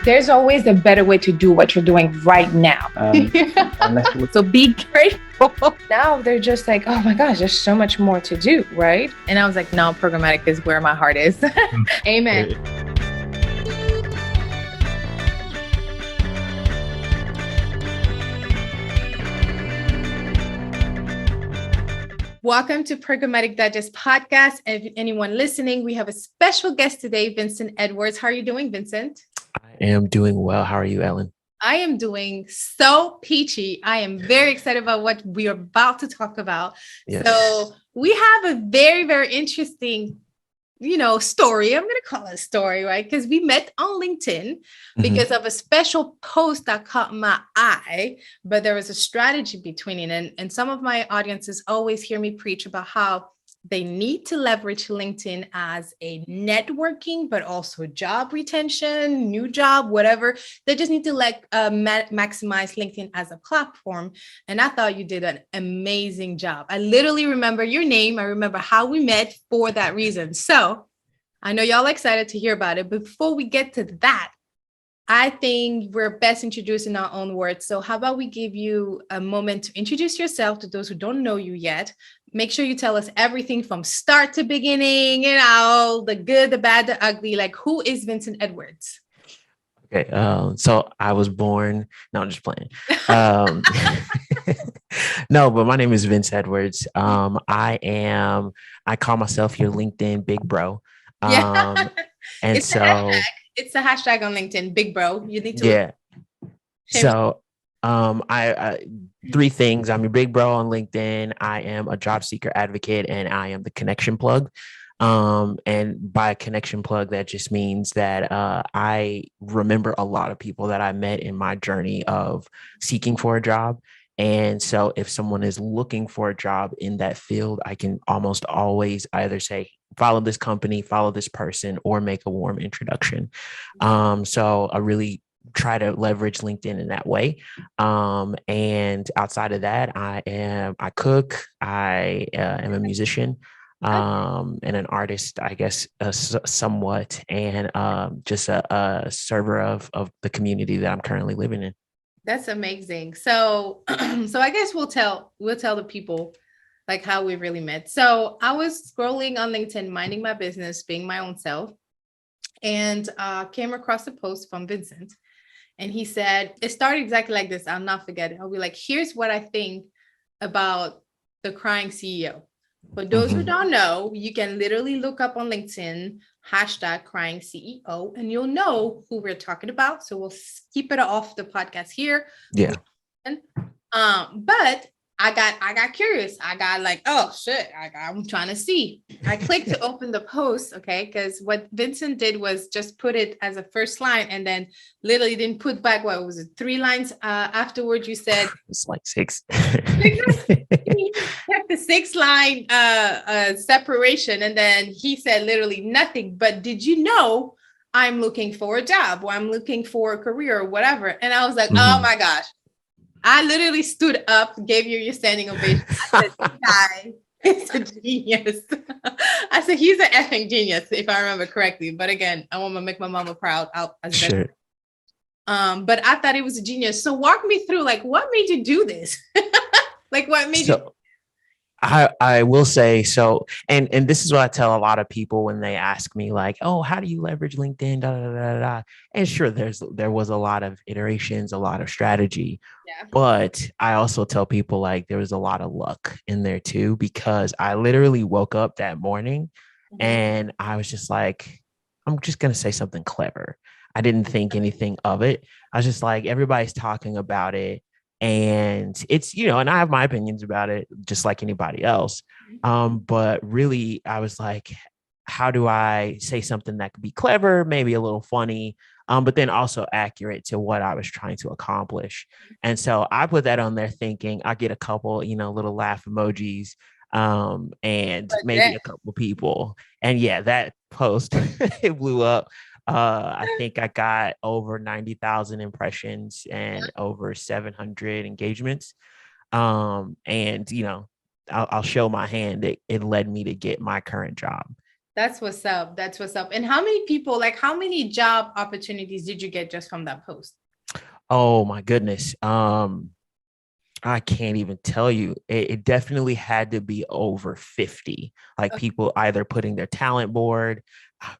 There's always a better way to do what you're doing right now. So be grateful. Now they're just like, oh my gosh, there's so much more to do, right? And I was like, no, programmatic is where my heart is. Amen. Welcome to Programmatic Digest podcast. If anyone listening, we have a special guest today, Vincent Edwards. How are you doing, Vincent? I am doing well. How are you, Hélène? I am doing so peachy. I am very excited about what we are about to talk about. Yes. So we have a very, very interesting, story. I'm going to call it a story, right? Because we met on LinkedIn because of a special post that caught my eye, but there was a strategy between it. And some of my audiences always hear me preach about how they need to leverage LinkedIn as a networking, but also job retention, new job, whatever. They just need to maximize LinkedIn as a platform. And I thought you did an amazing job. I literally remember your name. I remember how we met for that reason. So I know y'all excited to hear about it. Before we get to that, I think we're best introduced in our own words. So how about we give you a moment to introduce yourself to those who don't know you yet. Make sure you tell us everything from start to beginning, the good, the bad, the ugly. Like, who is Vincent Edwards? Okay, so I was born. No, I'm just playing. No, but my name is Vince Edwards. I call myself your LinkedIn big bro. And it's so it's a hashtag on LinkedIn, big bro. You need to. Yeah. So I three things. I'm your big bro on LinkedIn. I am a job seeker advocate, and I am the connection plug. And by connection plug, that just means that I remember a lot of people that I met in my journey of seeking for a job. And so if someone is looking for a job in that field, I can almost always either say, follow this company, follow this person, or make a warm introduction. So I really try to leverage LinkedIn in that way. And outside of that, I cook, I am a musician, and an artist, I guess, somewhat, and just a server of the community that I'm currently living in. That's amazing. So, I guess we'll tell the people like how we really met. So I was scrolling on LinkedIn, minding my business, being my own self, and came across a post from Vincent. And he said, it started exactly like this. I'll not forget it. I'll be like, here's what I think about the crying CEO. For those who don't know, you can literally look up on LinkedIn, hashtag crying CEO, and you'll know who we're talking about. So we'll keep it off the podcast here. Yeah. But I got curious. I got like, oh shit, I'm trying to see. I clicked to open the post, okay? Because what Vincent did was just put it as a first line and then literally didn't put back, what was it, 3 lines afterwards you said? It's like 6. He kept the 6-line separation, and then he said literally nothing. But did you know I'm looking for a job, or I'm looking for a career, or whatever? And I was like, oh my gosh. I literally stood up, gave you your standing ovation. I said, this guy is a genius. I said, he's an effing genius, if I remember correctly. But again, I want to make my mama proud. Sure. But I thought he was a genius. So walk me through, like, what made you do this? Like, what made you? I will say so, and this is what I tell a lot of people when they ask me, like, oh, how do you leverage LinkedIn? Da, da, da, da. And sure, there was a lot of iterations, a lot of strategy, but I also tell people like there was a lot of luck in there too, because I literally woke up that morning and I was just like, I'm just gonna say something clever. I didn't think anything of it. I was just like, everybody's talking about it. And it's, and I have my opinions about it, just like anybody else. But really, I was like, how do I say something that could be clever, maybe a little funny, but then also accurate to what I was trying to accomplish? And so I put that on there thinking I get a couple, little laugh emojis, and maybe a couple people. And yeah, that post, it blew up. I think I got over 90,000 impressions and over 700 engagements. And, I'll show my hand. It led me to get my current job. That's what's up. That's what's up. And how many people, like how many job opportunities did you get just from that post? Oh my goodness. I can't even tell you. It definitely had to be over 50. Like Okay. people either putting their talent board.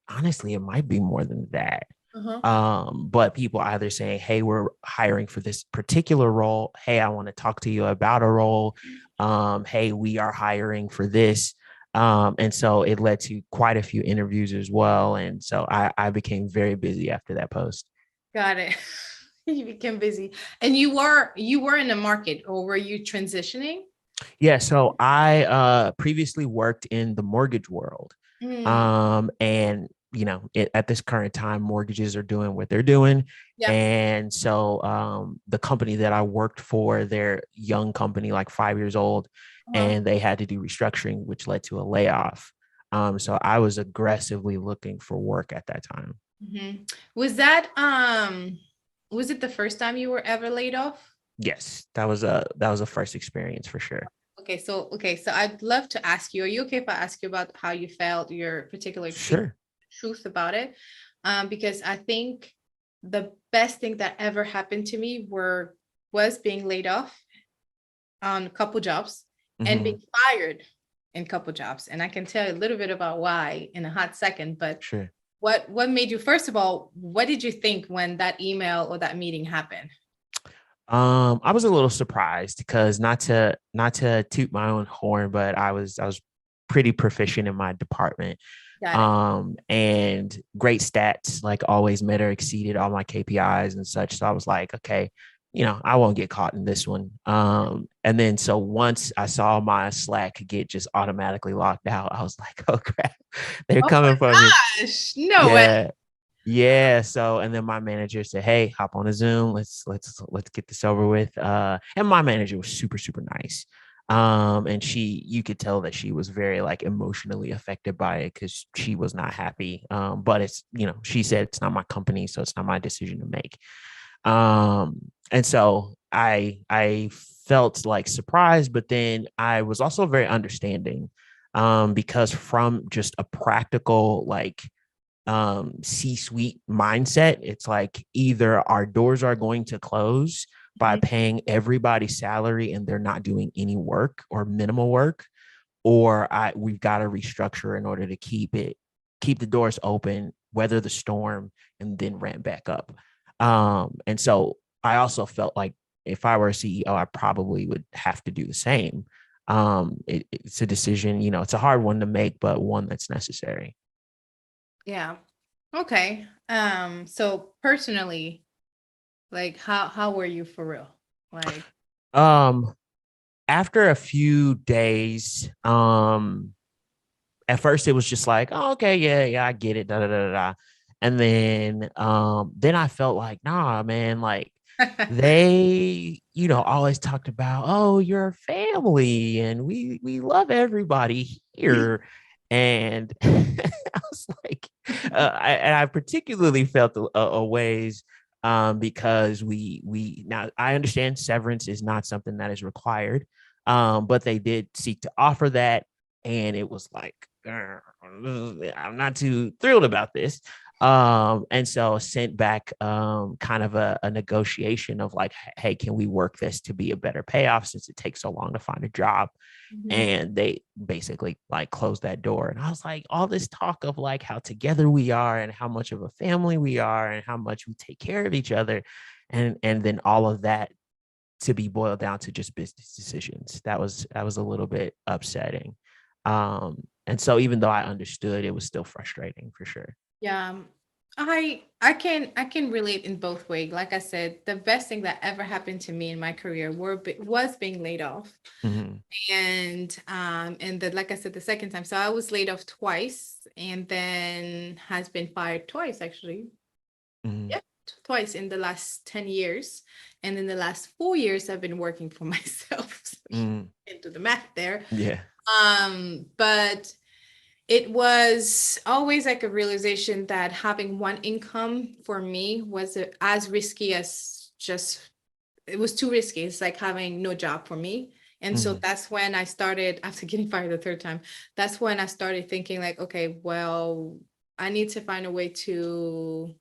Honestly, it might be more than that. Uh-huh. But people either saying, hey, we're hiring for this particular role. Hey, I want to talk to you about a role. Hey, we are hiring for this. And so it led to quite a few interviews as well. And so I became very busy after that post. Got it. You became busy. And you were in the market, or were you transitioning? Yeah, so I previously worked in the mortgage world. Mm, And at this current time, mortgages are doing what they're doing. yeah. And so the company that I worked for, they're young company, like 5 years old, Uh-huh. and they had to do restructuring, which led to a layoff. So I was aggressively looking for work at that time. Mhm. Was it the first time you were ever laid off? Yes, that was a first experience for sure. Okay, so I'd love to ask you, are you okay if I ask you about how you felt, your particular experience, Sure. truth about it? Because I think the best thing that ever happened to me was being laid off on a couple jobs and Hmm. being fired in a couple jobs. And I can tell you a little bit about why in a hot second, but Sure. what made you, first of all, what did you think when that email or that meeting happened? I was a little surprised because not to toot my own horn, but I was pretty proficient in my department. Got it. And great stats, like always met or exceeded all my KPIs and such. So I was like, okay, I won't get caught in this one. And then so once I saw my Slack get just automatically locked out, I was like, oh crap, they're Oh coming for me. my gosh, no way. Yeah. Yeah. So, and then my manager said, hey, hop on a Zoom. Let's get this over with. And my manager was super, super nice. And you could tell that she was very like emotionally affected by it because she was not happy. But she said it's not my company, so it's not my decision to make. And so I felt like surprised, but then I was also very understanding, because from just a practical like C-suite mindset, it's like either our doors are going to close by Mhm. paying everybody's salary and they're not doing any work or minimal work, or we've got to restructure in order to keep the doors open, weather the storm, and then ramp back up. And so I also felt like if I were a CEO, I probably would have to do the same. It's a decision, it's a hard one to make, but one that's necessary. Yeah. Okay. So personally, like how were you for real? Like, Um, After a few days, at first it was just like, oh, okay, yeah, yeah, I get it, da da da da. And then I felt like, nah, man, like they, always talked about, oh, you're a family, and we love everybody here. And I was like, I particularly felt a ways, because we now I understand severance is not something that is required, but they did seek to offer that, and it was like, I'm not too thrilled about this. And so sent back kind of a negotiation of like, hey, can we work this to be a better payoff since it takes so long to find a job? Mhm. And they basically like closed that door. And I was like, all this talk of like how together we are and how much of a family we are and how much we take care of each other. And then all of that to be boiled down to just business decisions. That was a little bit upsetting. And so even though I understood, it was still frustrating for sure. Yeah. I can relate in both ways. Like I said, the best thing that ever happened to me in my career was being laid off. Hmm. And the like I said, the second time. So I was laid off twice and then has been fired twice actually. Hmm. Yeah, twice in the last 10 years. And in the last 4 years, I've been working for myself. So you Hmm. can do the math there. Yeah. But it was always like a realization that having one income for me was as risky as just, it was too risky. It's like having no job for me. And so that's when I started, after getting fired the third time, that's when I started thinking like, okay, well, I need to find a way to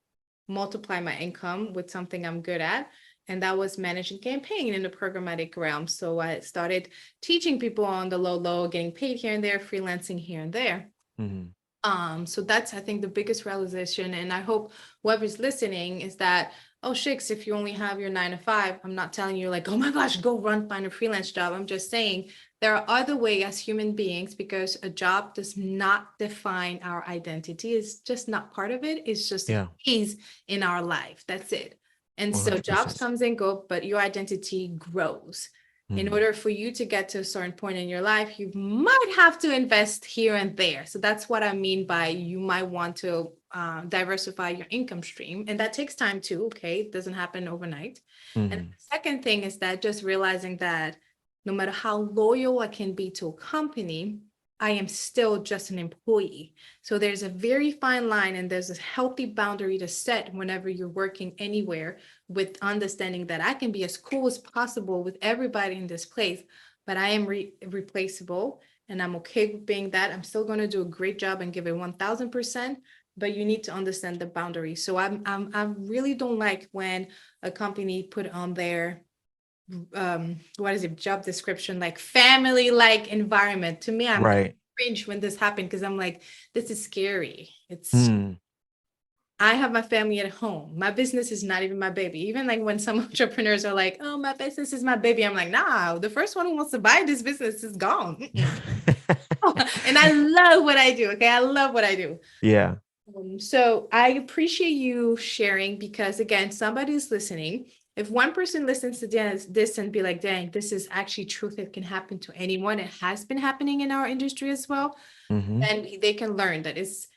multiply my income with something I'm good at. And that was managing campaign in the programmatic realm. So I started teaching people on the low, getting paid here and there, freelancing here and there. So that's, I think, the biggest realization. And I hope whoever's listening is that, oh, shikes, if you only have your 9 to 5, I'm not telling you like, oh my gosh, go find a freelance job. I'm just saying there are other ways as human beings, because a job does not define our identity. It's just not part of it. It's just a phase in our life. That's it. And so 100%. jobs comes and go, but your identity grows. In order for you to get to a certain point in your life, you might have to invest here and there. So that's what I mean by you might want to diversify your income stream. And that takes time too. Okay. It doesn't happen overnight. And the second thing is that just realizing that no matter how loyal I can be to a company, I am still just an employee. So there's a very fine line, and there's a healthy boundary to set whenever you're working anywhere, with understanding that I can be as cool as possible with everybody in this place, but I am replaceable, and I'm okay with being that. I'm still going to do a great job and give it 1000%, but you need to understand the boundary. So I really don't like when a company put on their what is it, job description, like family like environment. To me, I'm cringe when this happened, because I'm like, this is scary. It's I have my family at home. My business is not even my baby. Even like when some entrepreneurs are like, oh, my business is my baby, I'm like, nah, the first one who wants to buy this business is gone. And I love what I do. Okay, I love what I do. Yeah. So I appreciate you sharing, because again, somebody's listening. If one person listens to this and be like, dang, this is actually truth, it can happen to anyone. It has been happening in our industry as well. And they can learn that it's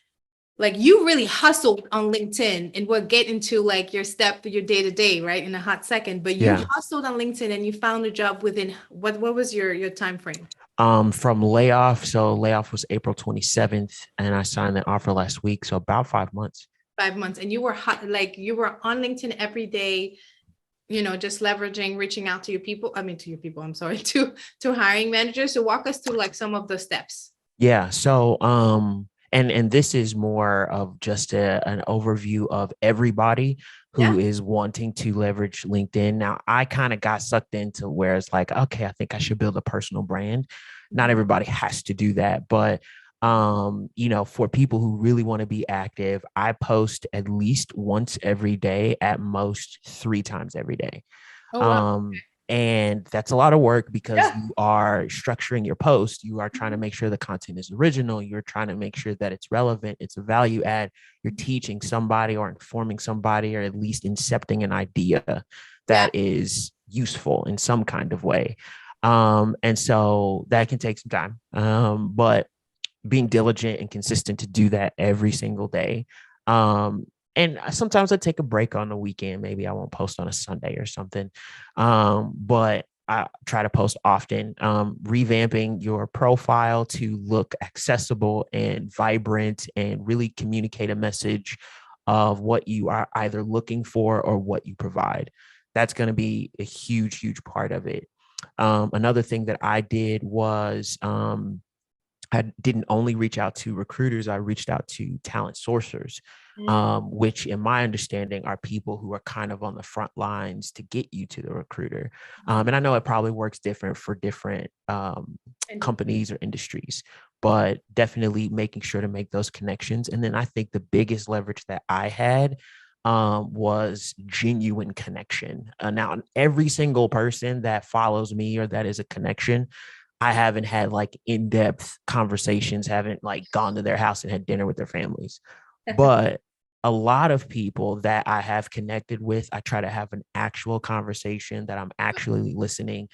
like you really hustled on LinkedIn, and we'll get into like your day to day, right, in a hot second. But you hustled on LinkedIn and you found a job within what was your time frame? From layoff. So layoff was April 27th, and I signed the offer last week. So about 5 months. 5 months. And you were you were on LinkedIn every day, just leveraging, reaching out to your people. I'm sorry, to hiring managers. So walk us through like some of the steps. Yeah. So, and this is more of just an overview of everybody who is wanting to leverage LinkedIn. Now, I kind of got sucked into where it's like, okay, I think I should build a personal brand. Not everybody has to do that, but for people who really want to be active, I post at least once every day, at most 3 times every day. Oh, wow. And that's a lot of work, because you are structuring your post. You are trying to make sure the content is original. You're trying to make sure that it's relevant. It's a value add. You're teaching somebody or informing somebody, or at least incepting an idea that is useful in some kind of way. And so that can take some time. But being diligent and consistent to do that every single day. And sometimes I take a break on the weekend. Maybe I won't post on a Sunday or something. But I try to post often. Revamping your profile to look accessible and vibrant, and really communicate a message of what you are either looking for or what you provide. That's going to be a huge, huge part of it. Another thing that I did was I didn't only reach out to recruiters, I reached out to talent sourcers, which in my understanding are people who are kind of on the front lines to get you to the recruiter. And I know it probably works different for different companies or industries, but definitely making sure to make those connections. And then I think the biggest leverage that I had was genuine connection. Now, every single person that follows me or that is a connection, I haven't had like in-depth conversations, haven't like gone to their house and had dinner with their families. But a lot of people that I have connected with, I try to have an actual conversation that I'm actually listening,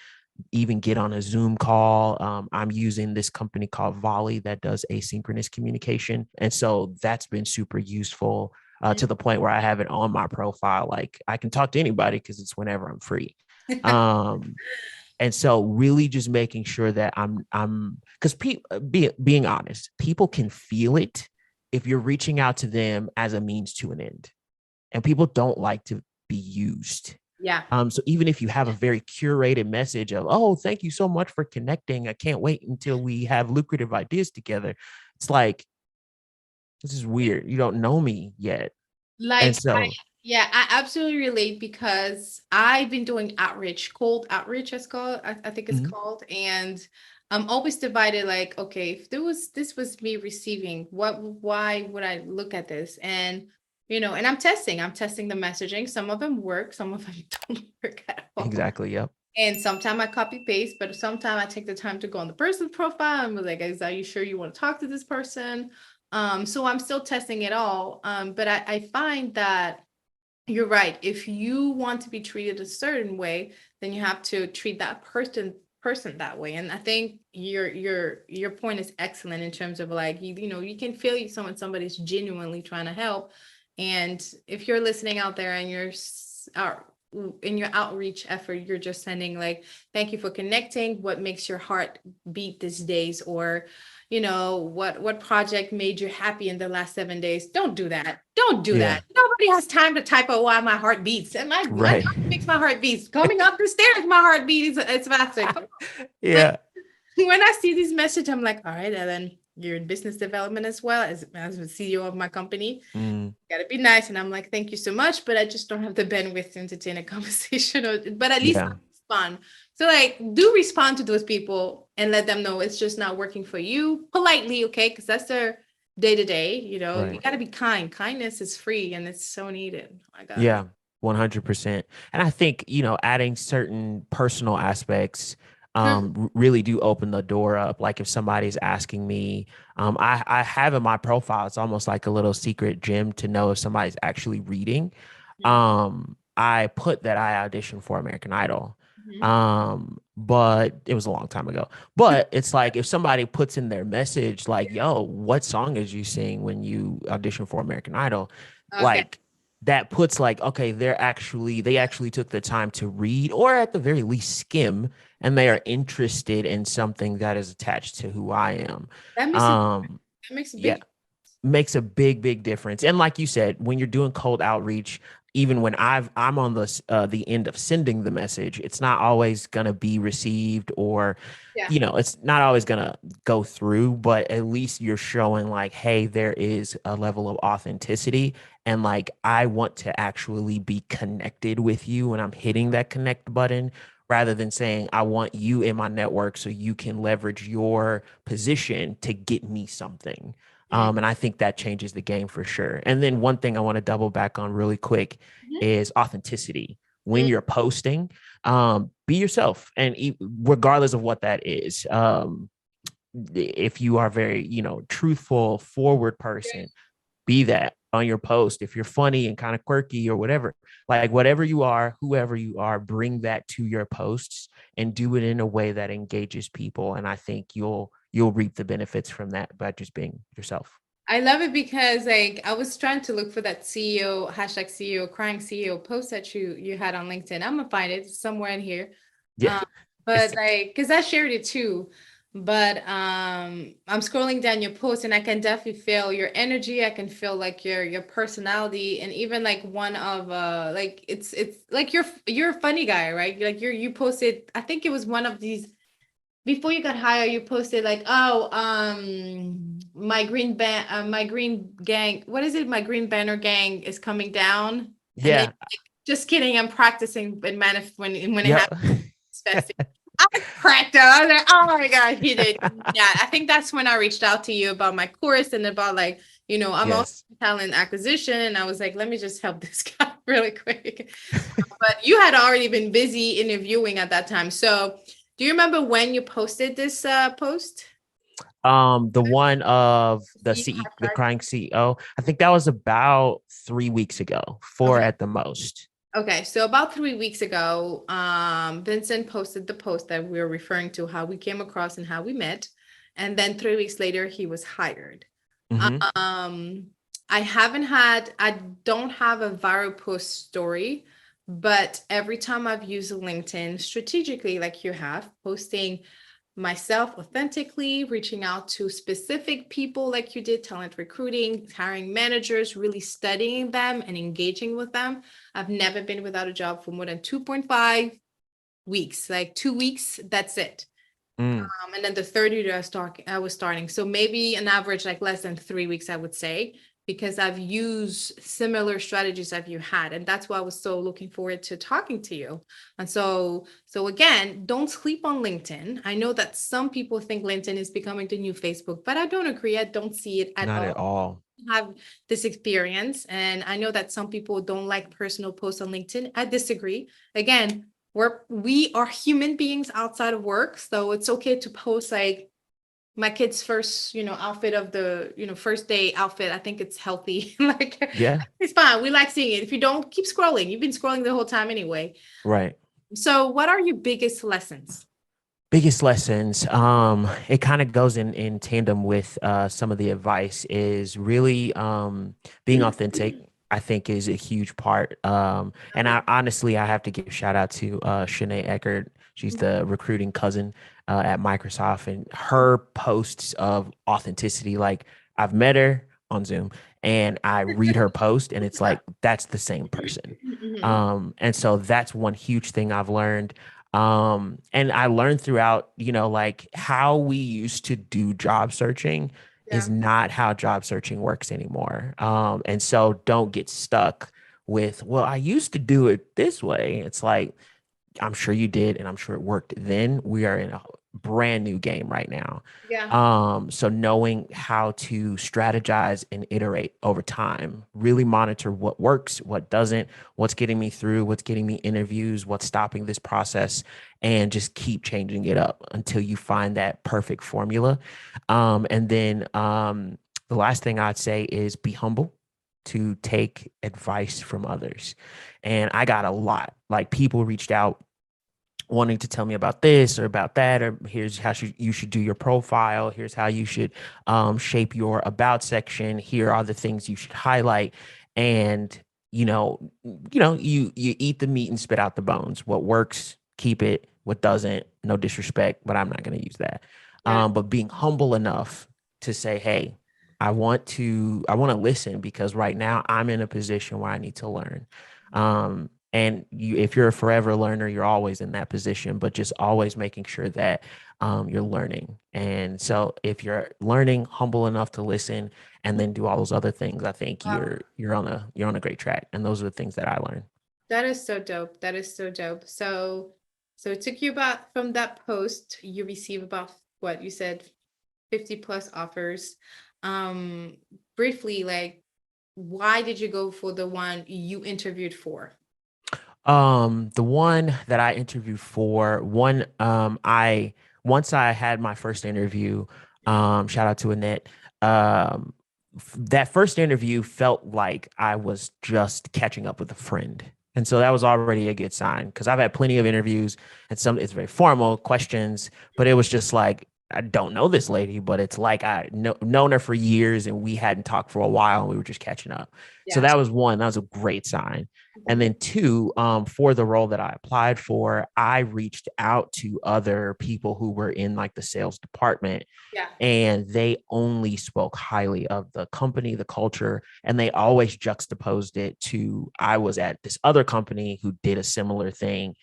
even get on a Zoom call. I'm using this company called Volley that does asynchronous communication. And so that's been super useful to the point where I have it on my profile. Like I can talk to anybody because it's whenever I'm free. And so really just making sure that I'm because being honest, people can feel it if you're reaching out to them as a means to an end, and people don't like to be used. Yeah. So even if you have a very curated message of, oh, thank you so much for connecting, I can't wait until we have lucrative ideas together. It's like, this is weird. You don't know me yet. And Like, so, yeah, I absolutely relate because I've been doing outreach, cold outreach, it's called, I think it's mhm, called. And I'm always divided, like, okay, if this was me receiving, why would I look at this? And, and I'm testing the messaging. Some of them work, some of them don't work at all. exactly. Yep. And sometimes I copy paste, but sometimes I take the time to go on the person's profile and be like, is are you sure you want to talk to this person? So I'm still testing it all. But I find that you're right. If you want to be treated a certain way, then you have to treat that person that way. And I think your point is excellent in terms of like you can feel somebody's genuinely trying to help. And if you're listening out there and in your outreach effort, you're just sending like, thank you for connecting. What makes your heart beat these days? Or what project made you happy in the last 7 days? Don't do that. Don't do Yeah. that. Nobody has time to type out why my heart beats. And my Right. dog makes my heart beats. Coming up the stairs, my heart beats. It's faster. Come on. Like, Yeah. when I see this message, I'm like, all right, Ellen, you're in business development as well as the CEO of my company. Mm, Gotta be nice. And I'm like, thank you so much, but I just don't have the bandwidth to entertain a conversation. But at least I yeah. respond. So like, do respond to those people and let them know it's just not working for you politely, okay? Because that's their day to day. You Right. gotta be kind. Kindness is free and it's so needed. Oh my God. Yeah. 100%. And I think, adding certain personal aspects Mhm. really do open the door up. Like if somebody's asking me, I have in my profile, it's almost like a little secret gem to know if somebody's actually reading. Mhm. I put that I auditioned for American Idol. Mhm. But it was a long time ago. But it's like if somebody puts in their message, like, yo, what song did you sing when you auditioned for American Idol? Okay. Like that puts like, okay, they actually took the time to read or at the very least skim, and they are interested in something that is attached to who I am. That makes a Um, that makes a yeah, big. makes a big difference. And like you said, when you're doing cold outreach, even when I'm on the end of sending the message, it's not always gonna be received, or Yeah. it's not always gonna go through, but at least you're showing like, hey, there is a level of authenticity, and like I want to actually be connected with you when I'm hitting that connect button, rather than saying I want you in my network so you can leverage your position to get me something. Mhm. And I think that changes the game for sure. And then one thing I want to double back on really quick is authenticity. When Mhm. you're posting, be yourself, and regardless of what that is. If you are very, truthful, forward person, be that on your post. If you're funny and kind of quirky or whatever, like whatever you are, whoever you are, bring that to your posts and do it in a way that engages people. And I think you'll reap the benefits from that by just being yourself. I love it because like I was trying to look for that CEO hashtag CEO crying CEO post that you had on LinkedIn. I'm gonna find it somewhere in here. Yeah. But It's like because I shared it too. But I'm scrolling down your post and I can definitely feel your energy. I can feel like your personality and even like one of like it's like you're a funny guy, right? Like you posted, I think it was one of these before you got hired, you posted like, oh, my green gang, what is it? My green banner gang is coming down. And then yeah. just kidding, I'm practicing in when it Yep. happens. I cracked up. I was like, oh my God, he did. Yeah, I think that's when I reached out to you about my course and about like, I'm also Yes. talent acquisition. And I was like, let me just help this guy really quick. But you had already been busy interviewing at that time. So do you remember when you posted this post? The one of See, the hashtag. crying CEO, I think that was about 3 weeks ago, four Okay. at the most. Okay, so about 3 weeks ago, Vincent posted the post that we were referring to, how we came across and how we met. And then 3 weeks later, he was hired. Hmm. Um, I don't have a viral post story, but every time I've used LinkedIn strategically, like you have, posting myself authentically, reaching out to specific people like you did, talent recruiting, hiring managers, really studying them and engaging with them. I've never been without a job for more than 2.5 weeks, like 2 weeks, that's it. And then the third year I was starting. So maybe an average, like less than 3 weeks, I would say, because I've used similar strategies that you had. And that's why I was so looking forward to talking to you. And so again, don't sleep on LinkedIn. I know that some people think LinkedIn is becoming the new Facebook, but I don't agree. I don't see it at Not all. at all. Have this experience. And I know that some people don't like personal posts on LinkedIn. I disagree. Again, we are human beings outside of work. So it's okay to post like my kid's first, outfit of the, first day outfit. I think it's healthy. Like Yeah. it's fine. We like seeing it. If you don't, keep scrolling. You've been scrolling the whole time anyway. Right. So what are your biggest lessons? Biggest lessons. It kind of goes in tandem with some of the advice is really being authentic. I think is a huge part. And I honestly I have to give a shout out to Shanae Eckert. She's the recruiting cousin at Microsoft, and her posts of authenticity. Like I've met her on Zoom, and I read her post, and it's like that's the same person. Mhm. And so that's one huge thing I've learned. And I learned throughout, like how we used to do job searching is Yeah. not how job searching works anymore. And so don't get stuck with, well, I used to do it this way. It's like, I'm sure you did, and I'm sure it worked then. We are in a brand new game right now. Yeah. So knowing how to strategize and iterate over time, really monitor what works, what doesn't, what's getting me through, what's getting me interviews, what's stopping this process, and just keep changing it up until you find that perfect formula. And then the last thing I'd say is be humble to take advice from others. And I got a lot. Like people reached out wanting to tell me about this or about that, or here's how you should do your profile. Here's how you should shape your about section. Here are the things you should highlight. And you eat the meat and spit out the bones. What works, keep it. What doesn't, no disrespect, but I'm not going to use that. Yeah. But being humble enough to say, hey, I want to listen because right now I'm in a position where I need to learn. And if you're a forever learner, you're always in that position, but just always making sure that you're learning. And so if you're learning, humble enough to listen and then do all those other things, I think Wow. you're on a great track. And those are the things that I learned. That is so dope. That is so dope. So it took you about from that post, you receive about what you said, 50 plus offers. Um, Briefly, like, why did you go for the one you interviewed for? The one that I interviewed for, I once I had my first interview, shout out to Annette. Um, that first interview felt like I was just catching up with a friend. And so that was already a good sign because I've had plenty of interviews and some it's very formal questions, but it was just like I don't know this lady, but it's like I known her for years and we hadn't talked for a while and we were just catching up. So Yeah. that was one, that was a great sign. And then two, for the role that I applied for, I reached out to other people who were in like the sales department Yeah. and they only spoke highly of the company, the culture, and they always juxtaposed it to I was at this other company who did a similar thing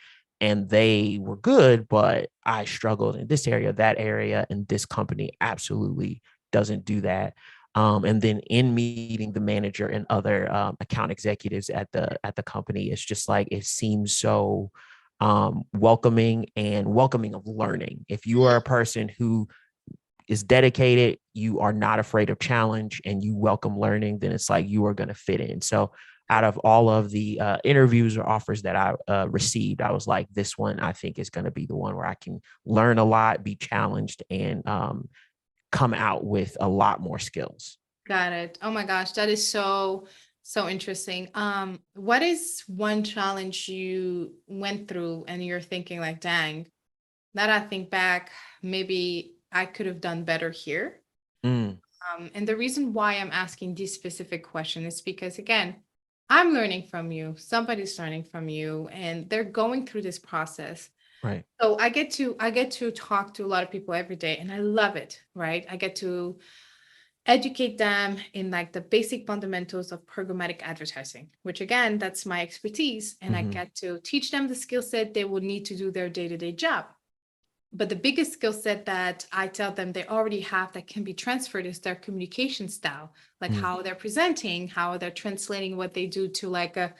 and they were good, but I struggled in this area, that area, and this company absolutely doesn't do that. And then in meeting the manager and other account executives at the company, it's just like it seems so welcoming of learning. If you are a person who is dedicated, you are not afraid of challenge, and you welcome learning, then it's like you are going to fit in. So out of all of the interviews or offers that I received, I was like, this one I think is going to be the one where I can learn a lot, be challenged, and come out with a lot more skills. Got it. Oh my gosh, that is so interesting. What is one challenge you went through and you're thinking like, dang, now that I think back, maybe I could have done better here. Mm, And the reason why I'm asking this specific question is because, again, I'm learning from you, somebody's learning from you, and they're going through this process. Right. So I get to talk to a lot of people every day, and I love it, right? I get to educate them in like the basic fundamentals of programmatic advertising, which again, that's my expertise. And I get to teach them the skill set they will need to do their day-to-day job. But the biggest skill set that I tell them they already have that can be transferred is their communication style, like how they're presenting, how they're translating what they do to like a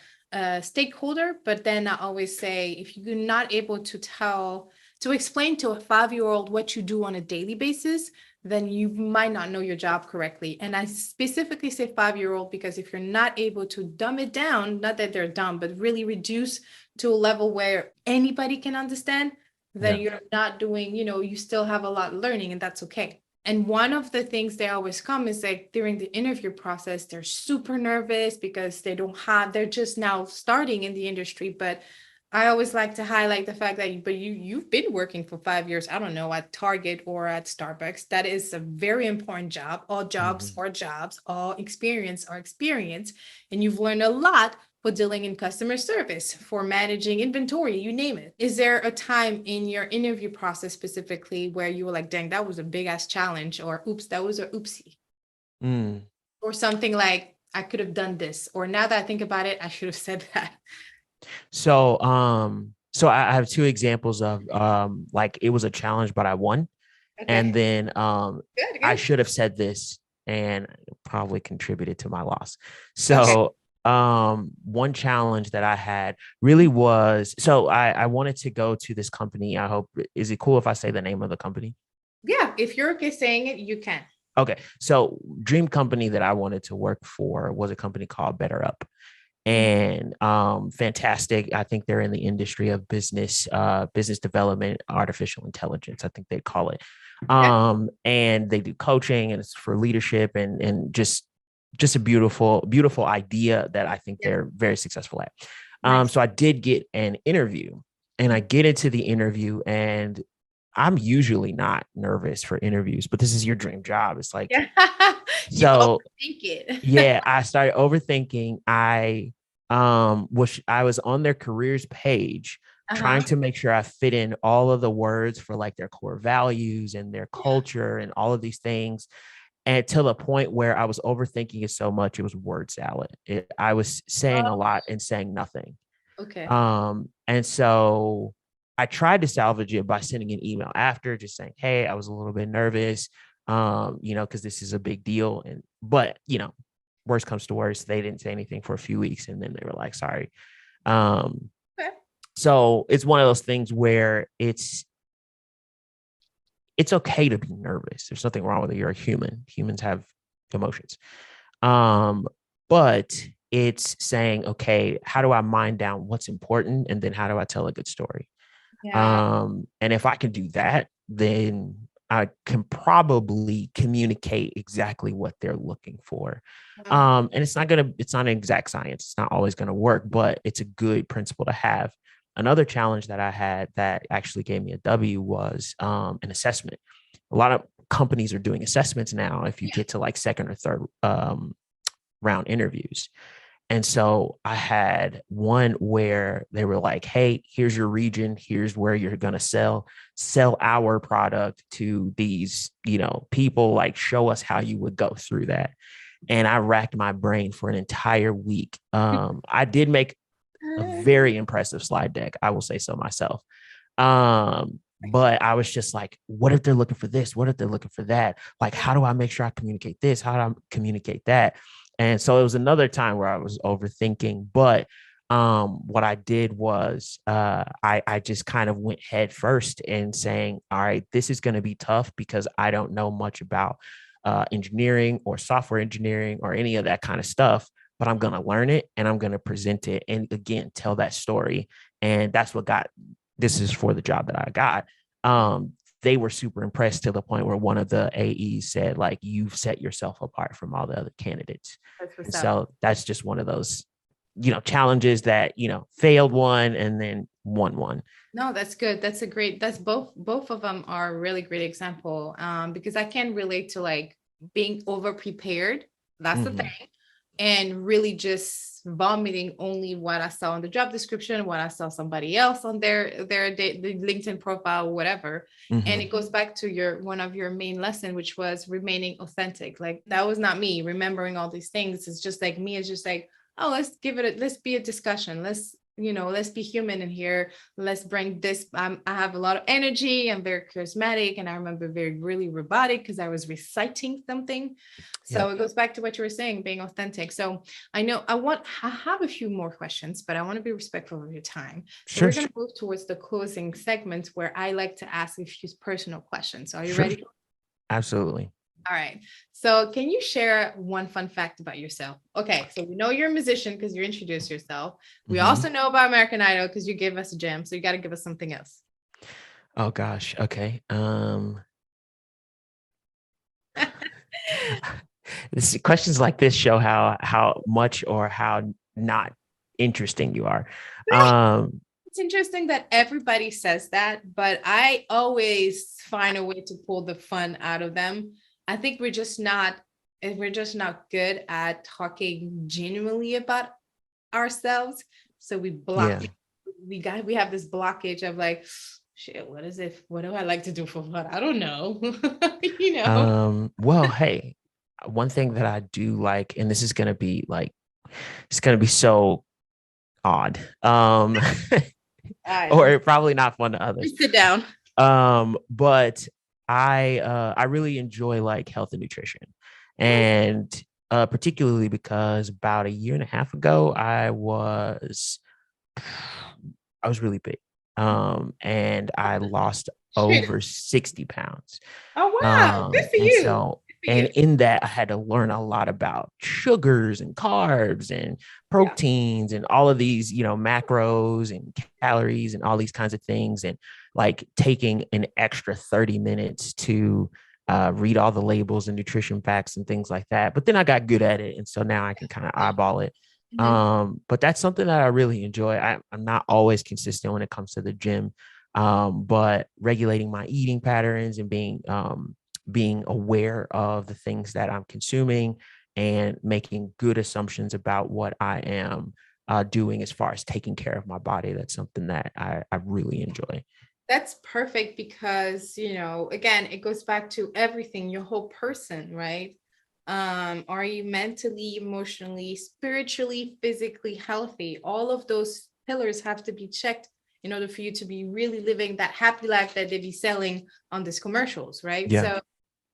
stakeholder. But then I always say, if you're not able to explain to a 5-year-old what you do on a daily basis, then you might not know your job correctly. And I specifically say 5-year-old because if you're not able to dumb it down, not that they're dumb, but really reduce to a level where anybody can understand, then you're not doing, you still have a lot learning, and that's okay. And one of the things they always come is like during the interview process, they're super nervous because they're just now starting in the industry. But I always like to highlight the fact that, but you've been working for 5 years, I don't know, at Target or at Starbucks. That is a very important job. All jobs are jobs, all experience are experience. And you've learned a lot for dealing in customer service, for managing inventory, you name it. Is there a time in your interview process specifically where you were like, dang, that was a big ass challenge, or oops, that was a oopsie, or something like, I could have done this, or now that I think about it, I should have said that? So, I have two examples of like it was a challenge, but I won. Okay. And then Good. I should have said this and probably contributed to my loss. So one challenge that I had really was, so I wanted to go to this company. I hope, is it cool if I say the name of the company? Yeah, if you're okay saying it, you can. Okay. So dream company that I wanted to work for was a company called Better Up. And fantastic. I think they're in the industry of business development, artificial intelligence, I think they call it. And they do coaching, and it's for leadership, and just a beautiful idea that I think they're very successful at. Nice. So I did get an interview, and I get into the interview, and I'm usually not nervous for interviews, but this is your dream job. It's like, You so overthink it. yeah, I started overthinking. I was on their careers page trying to make sure I fit in all of the words for like their core values and their culture and all of these things. And to the point where I was overthinking it so much, it was word salad. I was saying a lot and saying nothing. Okay. And so I tried to salvage it by sending an email after, just saying, hey, I was a little bit nervous, because this is a big deal. But worst comes to worst, they didn't say anything for a few weeks, and then they were like, sorry. Okay. So it's one of those things where it's okay to be nervous. There's nothing wrong with it. You're a human. Humans have emotions. But it's saying, okay, how do I mind down what's important? And then how do I tell a good story? Yeah. And if I can do that, then I can probably communicate exactly what they're looking for. And it's not an exact science. It's not always going to work, but it's a good principle to have. Another challenge that I had that actually gave me a W was an assessment. A lot of companies are doing assessments now if you get to like second or third round interviews. And so I had one where they were like, hey, here's your region. Here's where you're going to sell our product to these, people, like show us how you would go through that. And I racked my brain for an entire week. I did make a very impressive slide deck. I will say so myself. But I was just like, what if they're looking for this? What if they're looking for that? Like, how do I make sure I communicate this? How do I communicate that? And so it was another time where I was overthinking, but what I did was I just kind of went head first in saying, all right, this is going to be tough because I don't know much about engineering or software engineering or any of that kind of stuff, but I'm going to learn it and I'm going to present it and again, tell that story. And that's what this is for the job that I got. They were super impressed to the point where one of the AEs said, like, you've set yourself apart from all the other candidates. And so that's just one of those, challenges that, failed one and then won one. No, that's good. That's both of them are a really great example. Because I can relate to like being over prepared. That's the thing. and really just vomiting only what I saw on the job description, what I saw somebody else on the LinkedIn profile, whatever. And it goes back to one of your main lesson, which was remaining authentic. Like that was not me remembering all these things. It's just like me. It's just like, oh, let's be a discussion. Let's be human in here. Let's bring this. I have a lot of energy. I'm very charismatic. And I remember really robotic because I was reciting something. So it goes back to what you were saying, being authentic. So I have a few more questions, but I want to be respectful of your time. So we're going to move towards the closing segment where I like to ask a few personal questions. So are you ready? Absolutely. All right. So can you share one fun fact about yourself? Okay. So we know you're a musician because you introduced yourself. We also know about American Idol because you gave us a gem. So you got to give us something else. Oh gosh. Okay. Questions like this show how much or how not interesting you are. It's interesting that everybody says that, but I always find a way to pull the fun out of them. I think we're just not good at talking genuinely about ourselves. So we block it. We have this blockage of like, shit, what is it? What do I like to do for fun? I don't know. Well, hey, one thing that I do like, and this is gonna be so odd. Or probably not fun to others. Sit down. But I really enjoy like health and nutrition, and particularly because about a year and a half ago I was really big, and I lost over 60 pounds. Oh wow, good for you. So, and in that, I had to learn a lot about sugars and carbs and proteins and all of these, macros and calories and all these kinds of things. And like taking an extra 30 minutes to read all the labels and nutrition facts and things like that. But then I got good at it. And so now I can kind of eyeball it. But that's something that I really enjoy. I'm not always consistent when it comes to the gym, but regulating my eating patterns and being aware of the things that I'm consuming and making good assumptions about what I am doing as far as taking care of my body. That's something that I really enjoy. That's perfect because, again, it goes back to everything, your whole person, right? Are you mentally, emotionally, spiritually, physically healthy? All of those pillars have to be checked in order for you to be really living that happy life that they be selling on these commercials, right? So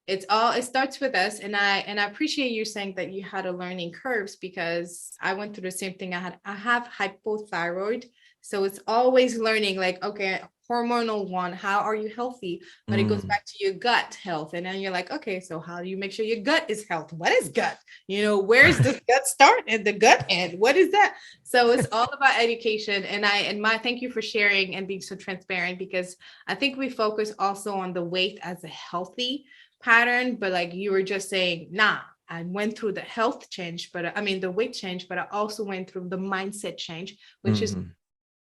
it starts with us. And I appreciate you saying that you had a learning curves because I went through the same thing. I have hypothyroid. So it's always learning like, okay, hormonal one, how are you healthy? But it goes back to your gut health. And then you're like, okay, so how do you make sure your gut is healthy? What is gut? Where's the gut start and the gut end? What is that? So it's all about education. And thank you for sharing and being so transparent, because I think we focus also on the weight as a healthy pattern, but like you were just saying, nah, I went through the health change, the weight change, but I also went through the mindset change, which is,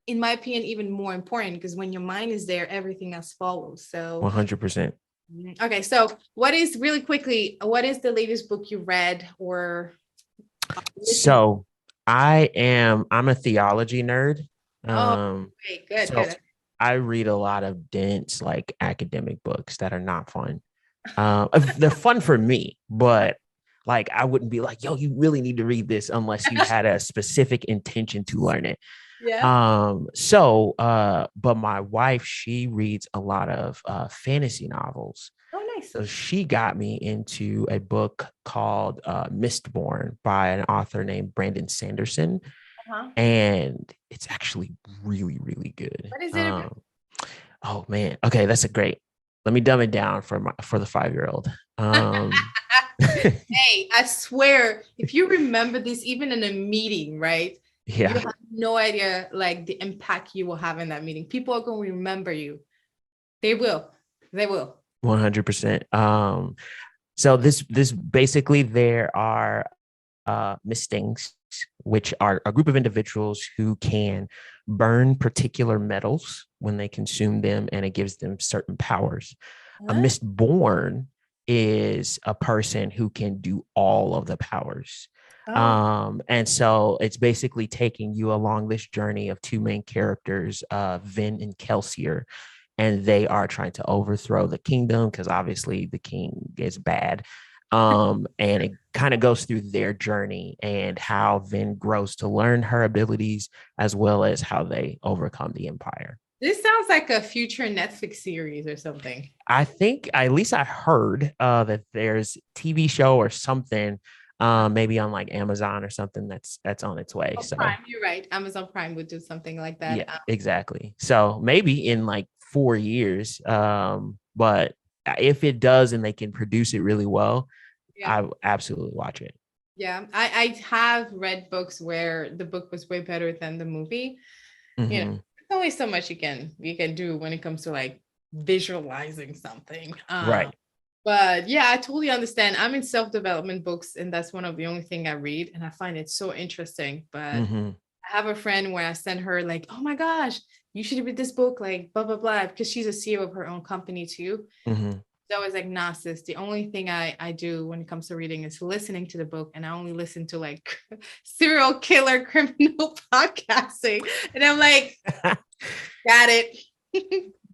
in my opinion, even more important, because when your mind is there, everything else follows. So 100%. Okay. So what is the latest book you read or? So I'm a theology nerd. Okay, good. So I read a lot of dense, like academic books that are not fun. They're fun for me, but like I wouldn't be like, yo, you really need to read this unless you had a specific intention to learn it. But my wife, she reads a lot of fantasy novels. Oh, nice. So she got me into a book called Mistborn by an author named Brandon Sanderson. And it's actually really, really good. What is it about? Oh man. Okay, that's let me dumb it down for the 5-year-old. Hey, I swear, if you remember this, even in a meeting, right? You have no idea like the impact you will have in that meeting. People are going to remember you. They will. 100%. So this basically, there are mistings, which are a group of individuals who can burn particular metals when they consume them, and it gives them certain powers. A Mistborn is a person who can do all of the powers. Oh, And so it's basically taking you along this journey of two main characters, Vin and Kelsier, and they are trying to overthrow the kingdom because obviously the king is bad. And it kind of goes through their journey and how Vin grows to learn her abilities as well as how they overcome the empire. this sounds like a future Netflix series or something. I think at least I heard that there's TV show or something, maybe on like Amazon or something that's on its way. Oh, So Prime, you're right. Amazon Prime would do something like that. yeah, exactly. So maybe in like 4 years, but if it does and they can produce it really well, Yeah. I will absolutely watch it. Yeah. I have read books where the book was way better than the movie. You know, Hmm. there's only so much you can do when it comes to like visualizing something. Right. But yeah, I totally understand. I'm in self-development books, and that's one of the only thing I read, and I find it so interesting. But Hmm. I have a friend where I send her like, oh my gosh, you should read this book, like blah blah blah, because she's a CEO of her own company too. Hmm. So I was like, nah, sis, the only thing I do when it comes to reading is listening to the book, and I only listen to like serial killer criminal podcasting. And I'm like, got it.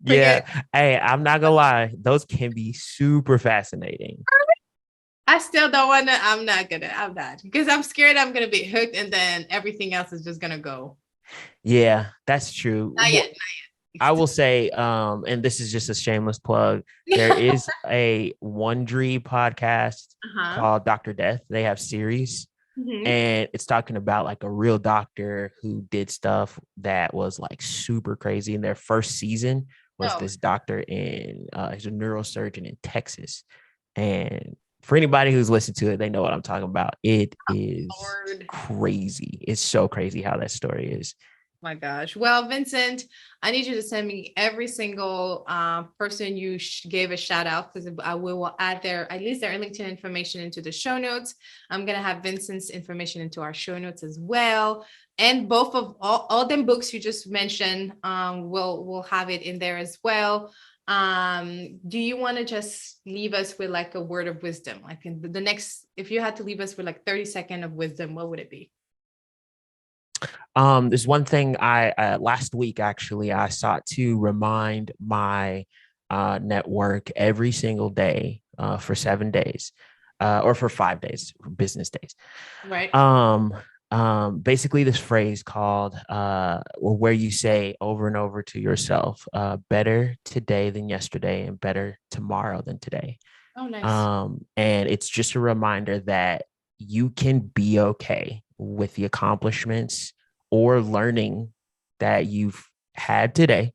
Yeah. Forget. Hey, I'm not gonna lie, those can be super fascinating. I still don't want to. I'm not because I'm scared I'm gonna be hooked, and then everything else is just gonna go. Yeah, that's true. Not yet. I will say, and this is just a shameless plug. There is a Wondery podcast Uh-huh. called Dr. Death. They have series, Mhm. and it's talking about like a real doctor who did stuff that was like super crazy. In their first season was No. this doctor in he's a neurosurgeon in Texas. And for anybody who's listened to it, they know what I'm talking about. It is Lord. crazy. It's so crazy how that story is. My gosh. Well, Vincent, I need you to send me every single person you gave a shout out, because I will add their at least their LinkedIn information into the show notes. I'm gonna have Vincent's information into our show notes as well, and both of all them books you just mentioned. We'll have it in there as well. Do you want to just leave us with like a word of wisdom, like in the next, if you had to leave us with like 30-second of wisdom, what would it be? There's one thing I last week actually I sought to remind my network every single day for 7 days, or for 5 days, business days. Right. Um, Basically this phrase called or where you say over and over to yourself, better today than yesterday and better tomorrow than today. Oh, nice. And it's just a reminder that you can be okay with the accomplishments or learning that you've had today.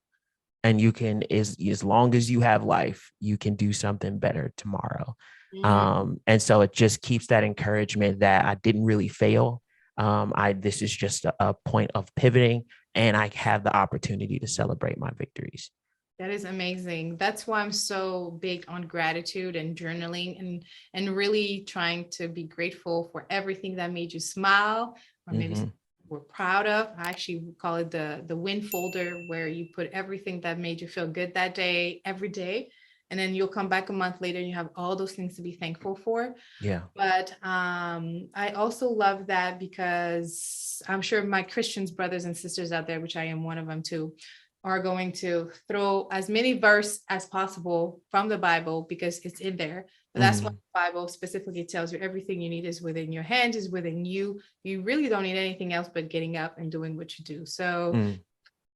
And you can, as long as you have life, you can do something better tomorrow. Mm. And so it just keeps that encouragement that I didn't really fail. This is just a point of pivoting, and I have the opportunity to celebrate my victories. That is amazing. That's why I'm so big on gratitude and journaling, and really trying to be grateful for everything that made you smile, or maybe Hmm. we're proud of. I actually call it the win folder, where you put everything that made you feel good that day, every day. And then you'll come back a month later and you have all those things to be thankful for. Yeah. But I also love that, because I'm sure my Christians brothers and sisters out there, which I am one of them too, are going to throw as many verse as possible from the Bible, because it's in there. But that's what Hmm. the Bible specifically tells you. Everything you need is within your hands, is within you. You really don't need anything else but getting up and doing what you do. So Mm.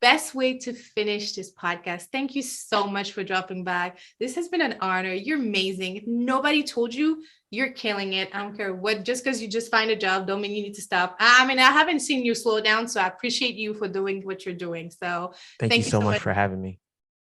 best way to finish this podcast. Thank you so much for dropping by. This has been an honor. You're amazing. If nobody told you, you're killing it. I don't care what, just because you just find a job, don't mean you need to stop. I mean, I haven't seen you slow down, so I appreciate you for doing what you're doing. So Thank you thank you so so much much. for having me.